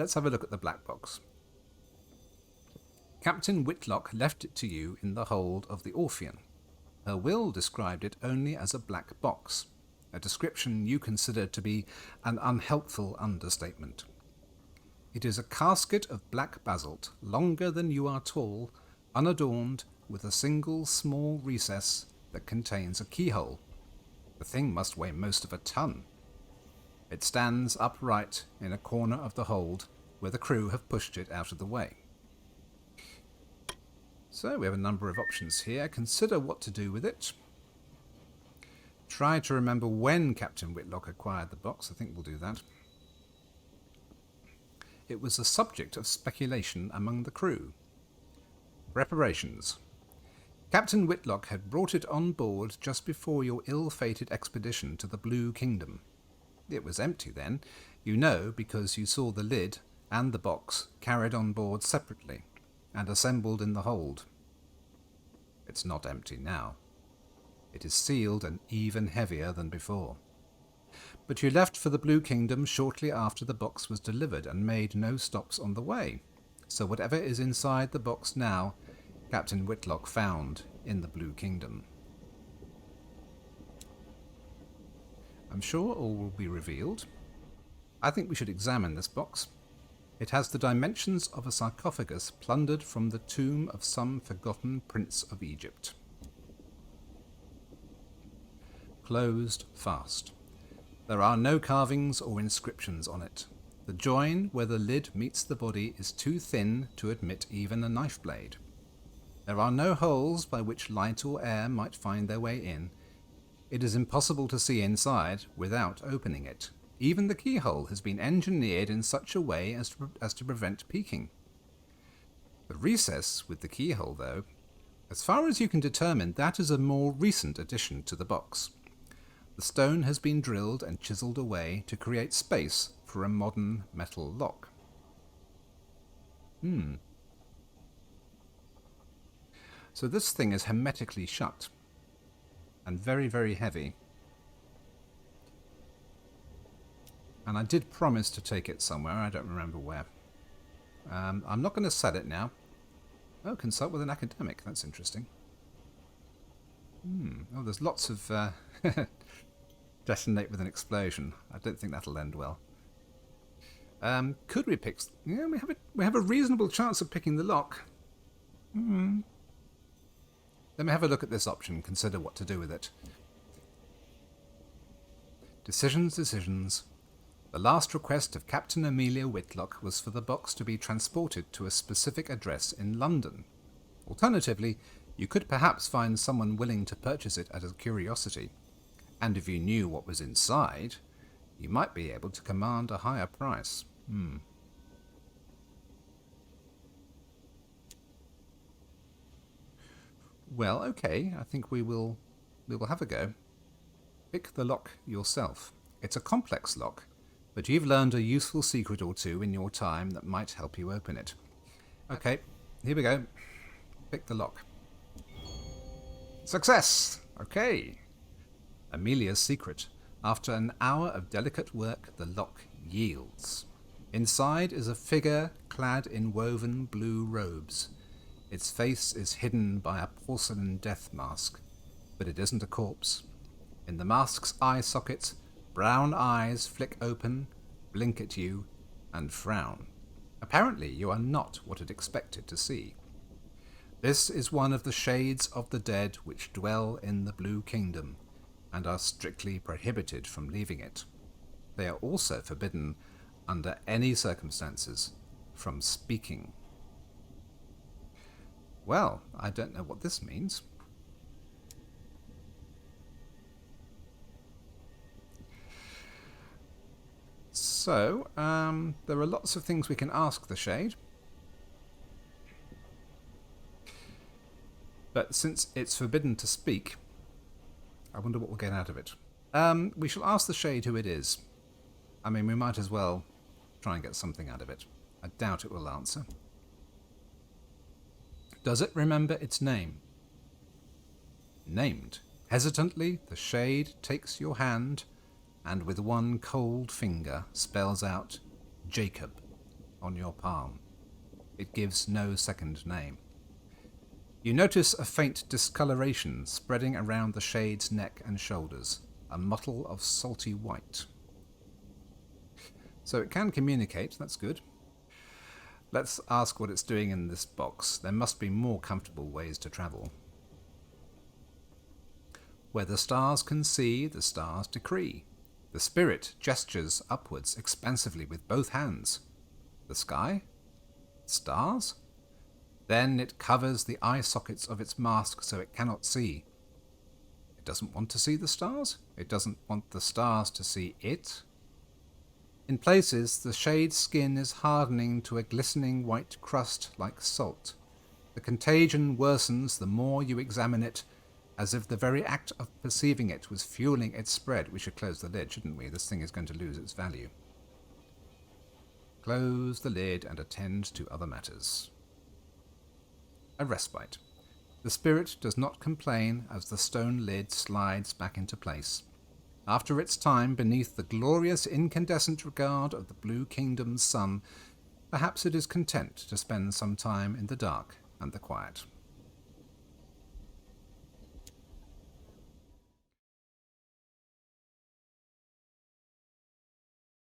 let's have a look at the black box. Captain Whitlock left it to you in the hold of the Orphean. Her will described it only as a black box, a description you consider to be an unhelpful understatement. It is a casket of black basalt, longer than you are tall, unadorned, with a single small recess that contains a keyhole. The thing must weigh most of a ton. It stands upright in a corner of the hold, where the crew have pushed it out of the way. So we have a number of options here. Consider what to do with it. Try to remember when Captain Whitlock acquired the box. I think we'll do that. It was a subject of speculation among the crew. Preparations. Captain Whitlock had brought it on board just before your ill-fated expedition to the Blue Kingdom. It was empty then, you know, because you saw the lid and the box carried on board separately and assembled in the hold. It's not empty now. It is sealed and even heavier than before. But you left for the Blue Kingdom shortly after the box was delivered and made no stops on the way. So whatever is inside the box now, Captain Whitlock found in the Blue Kingdom. I'm sure all will be revealed. I think we should examine this box. It has the dimensions of a sarcophagus plundered from the tomb of some forgotten prince of Egypt. Closed fast. There are no carvings or inscriptions on it. The join where the lid meets the body is too thin to admit even a knife blade. There are no holes by which light or air might find their way in. It is impossible to see inside without opening it. Even the keyhole has been engineered in such a way as to prevent peeking. The recess with the keyhole, though, as far as you can determine, that is a more recent addition to the box. The stone has been drilled and chiselled away to create space for a modern metal lock. So this thing is hermetically shut and very, very heavy. And I did promise to take it somewhere. I don't remember where. I'm not going to sell it now. Oh, consult with an academic. That's interesting. Oh, there's lots of detonate with an explosion. I don't think that'll end well. Could we pick? Yeah, we have a reasonable chance of picking the lock. Let me have a look at this option. Consider what to do with it. Decisions. The last request of Captain Amelia Whitlock was for the box to be transported to a specific address in London. Alternatively, you could perhaps find someone willing to purchase it as a curiosity, and if you knew what was inside, you might be able to command a higher price. Well, okay, I think we will have a go. Pick the lock yourself. It's a complex lock, but you've learned a useful secret or two in your time that might help you open it. Okay, here we go. Pick the lock. Success! Okay. Amelia's secret. After an hour of delicate work, the lock yields. Inside is a figure clad in woven blue robes. Its face is hidden by a porcelain death mask, but it isn't a corpse. In the mask's eye sockets, brown eyes flick open, blink at you, and frown. Apparently you are not what it expected to see. This is one of the shades of the dead which dwell in the Blue Kingdom, and are strictly prohibited from leaving it. They are also forbidden, under any circumstances, from speaking. Well, I don't know what this means. So, there are lots of things we can ask the Shade. But since it's forbidden to speak, I wonder what we'll get out of it. We shall ask the Shade who it is. I mean, we might as well try and get something out of it. I doubt it will answer. Does it remember its name? Named. Hesitantly, the Shade takes your hand and with one cold finger spells out Jacob on your palm. It gives no second name. You notice a faint discoloration spreading around the shade's neck and shoulders, a mottle of salty white. So it can communicate, that's good. Let's ask what it's doing in this box. There must be more comfortable ways to travel. Where the stars can see, the stars decree. The spirit gestures upwards expansively with both hands. The sky? Stars? Then it covers the eye sockets of its mask so it cannot see. It doesn't want to see the stars? It doesn't want the stars to see it? In places, the shade's skin is hardening to a glistening white crust like salt. The contagion worsens the more you examine it, as if the very act of perceiving it was fueling its spread. We should close the lid, shouldn't we? This thing is going to lose its value. Close the lid and attend to other matters. A respite. The spirit does not complain as the stone lid slides back into place. After its time beneath the glorious incandescent regard of the Blue Kingdom's sun, perhaps it is content to spend some time in the dark and the quiet.